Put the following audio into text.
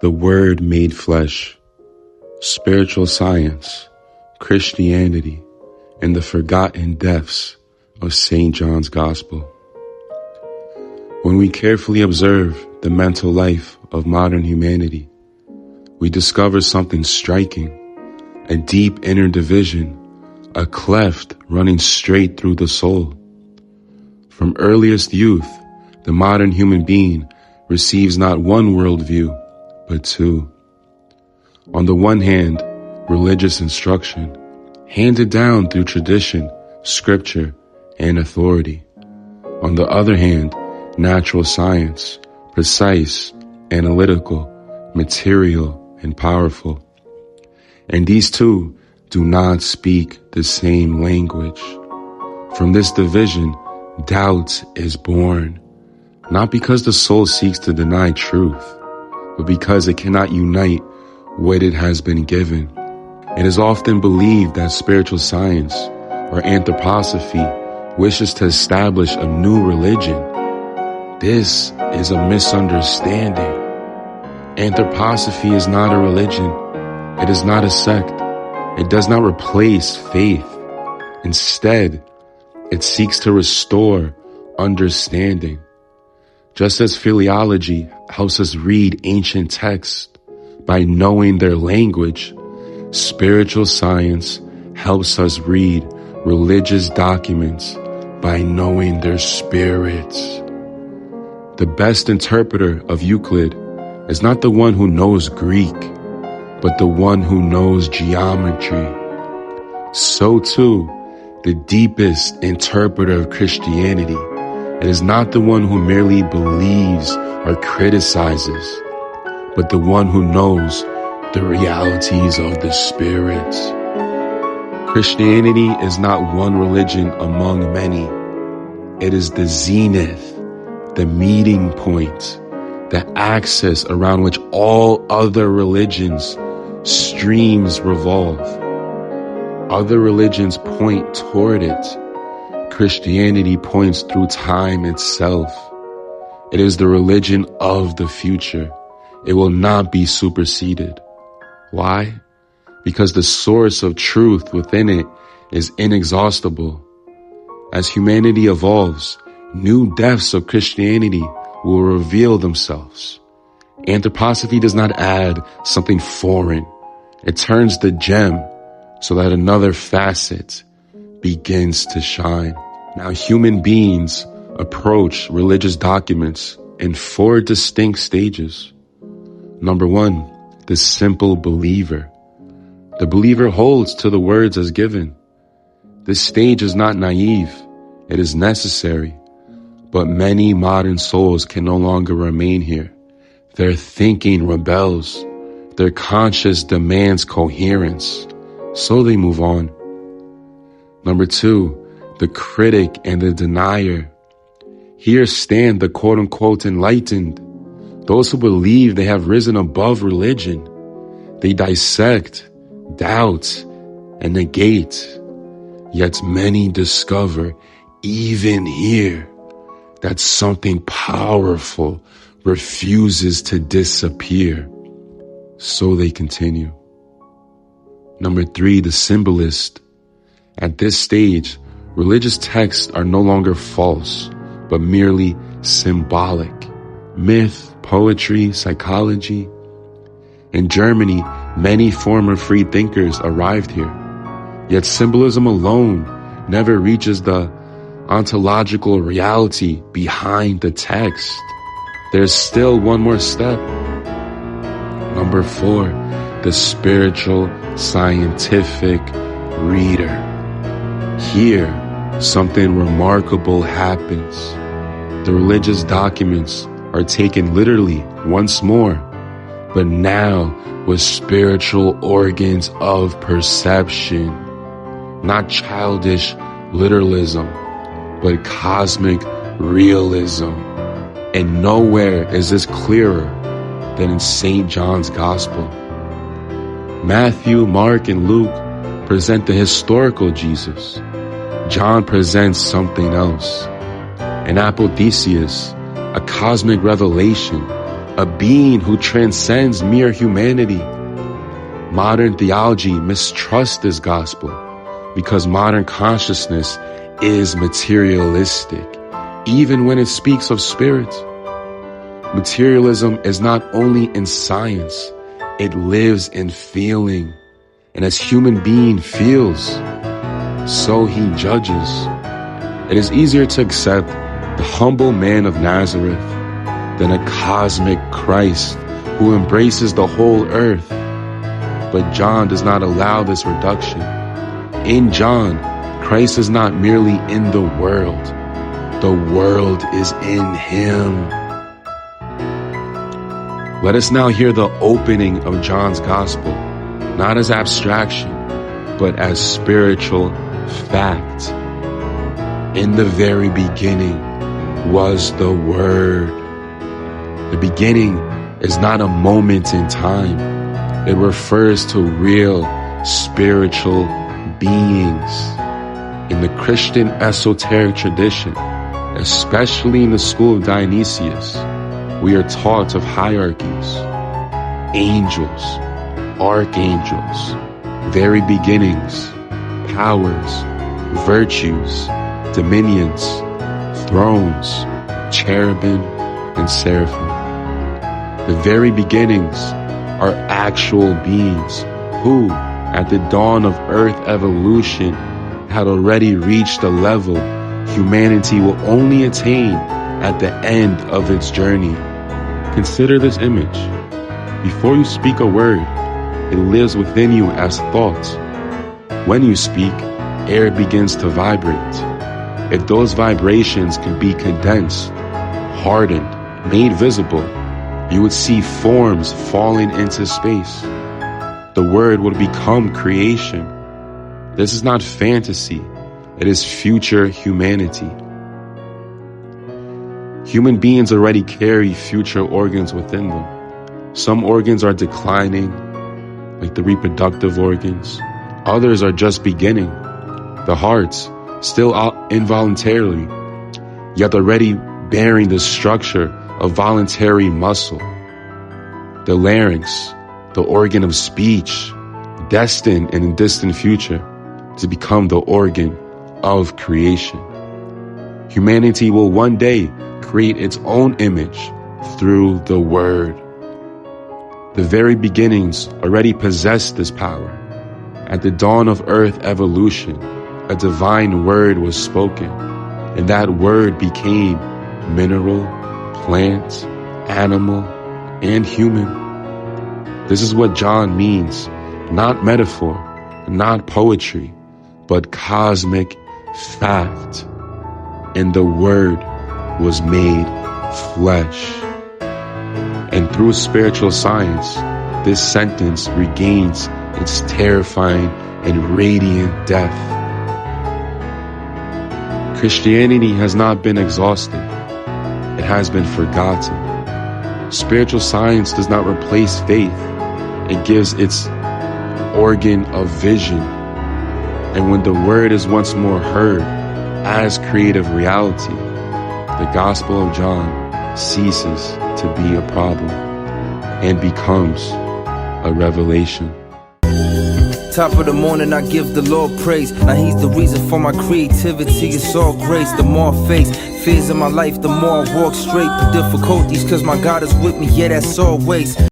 The Word made flesh, spiritual science, Christianity, and the forgotten depths of St. John's Gospel. When we carefully observe the mental life of modern humanity, we discover something striking, a deep inner division, a cleft running straight through the soul. From earliest youth, the modern human being receives not one worldview, but two. On the one hand, religious instruction, handed down through tradition, scripture, and authority. On the other hand, natural science, precise, analytical, material, and powerful. And these two do not speak the same language. From this division, doubt is born, not because the soul seeks to deny truth, but because it cannot unite what it has been given. It is often believed that spiritual science, or anthroposophy, wishes to establish a new religion. This is a misunderstanding. Anthroposophy is not a religion. It is not a sect. It does not replace faith. Instead, it seeks to restore understanding. Just as philology helps us read ancient texts by knowing their language, spiritual science helps us read religious documents by knowing their spirits. The best interpreter of Euclid is not the one who knows Greek, but the one who knows geometry. So too, the deepest interpreter of Christianity, it is not the one who merely believes or criticizes, but the one who knows the realities of the spirits. Christianity is not one religion among many. It is the zenith, the meeting point, the axis around which all other religions, streams revolve. Other religions point toward it. Christianity points through time itself. It is the religion of the future. It will not be superseded. Why? Because the source of truth within it is inexhaustible. As humanity evolves, new depths of Christianity will reveal themselves. Anthroposophy does not add something foreign. It turns the gem so that another facet begins to shine. Now, human beings approach religious documents in 4 distinct stages. Number 1, the simple believer. The believer holds to the words as given. This stage is not naive. It is necessary. But many modern souls can no longer remain here. Their thinking rebels. Their conscience demands coherence. So they move on. Number 2, the critic and the denier. Here stand the quote-unquote enlightened, those who believe they have risen above religion. They dissect, doubt, and negate. Yet many discover, even here, that something powerful refuses to disappear. So they continue. Number 3, the symbolist. At this stage, religious texts are no longer false, but merely symbolic. Myth, poetry, psychology. In Germany, many former free thinkers arrived here. Yet symbolism alone never reaches the ontological reality behind the text. There's still one more step. Number 4, the spiritual scientific reader. Here, something remarkable happens. The religious documents are taken literally once more, but now with spiritual organs of perception. Not childish literalism, but cosmic realism. And nowhere is this clearer than in St. John's Gospel. Matthew, Mark, and Luke present the historical Jesus. John presents something else. An apotheosis, a cosmic revelation, a being who transcends mere humanity. Modern theology mistrusts this gospel because modern consciousness is materialistic, even when it speaks of spirit. Materialism is not only in science, it lives in feeling. And as human being feels, so he judges. It is easier to accept the humble man of Nazareth than a cosmic Christ who embraces the whole earth. But John does not allow this reduction. In John, Christ is not merely in the world is in him. Let us now hear the opening of John's gospel, not as abstraction, but as spiritual fact. In the very beginning was the Word. The beginning is not a moment in time. It refers to real spiritual beings. In the Christian esoteric tradition, especially in the school of Dionysius, we are taught of hierarchies, angels, archangels, very beginnings, powers, virtues, dominions, thrones, cherubim, and seraphim. The very beginnings are actual beings who, at the dawn of Earth evolution, had already reached a level humanity will only attain at the end of its journey. Consider this image. Before you speak a word, it lives within you as thought. When you speak, air begins to vibrate. If those vibrations could be condensed, hardened, made visible, you would see forms falling into space. The word would become creation. This is not fantasy. It is future humanity. Human beings already carry future organs within them. Some organs are declining, like the reproductive organs. Others are just beginning. The hearts, still involuntarily, yet already bearing the structure of voluntary muscle. The larynx, the organ of speech, destined in the distant future to become the organ of creation. Humanity will one day create its own image through the Word. The very beginnings already possessed this power. At the dawn of Earth evolution, a divine word was spoken, and that word became mineral, plant, animal, and human. This is what John means, not metaphor, not poetry, but cosmic fact. And the Word was made flesh. And through spiritual science, this sentence regains its terrifying and radiant depth. Christianity has not been exhausted. It has been forgotten. Spiritual science does not replace faith. It gives its organ of vision. And when the word is once more heard as creative reality, the Gospel of John ceases to be a problem and becomes a revelation. Top of the morning, I give the Lord praise. Now he's the reason for my creativity. It's all grace. The more I face fears in my life, the more I walk straight through difficulties, cause my God is with me. Yeah, that's always.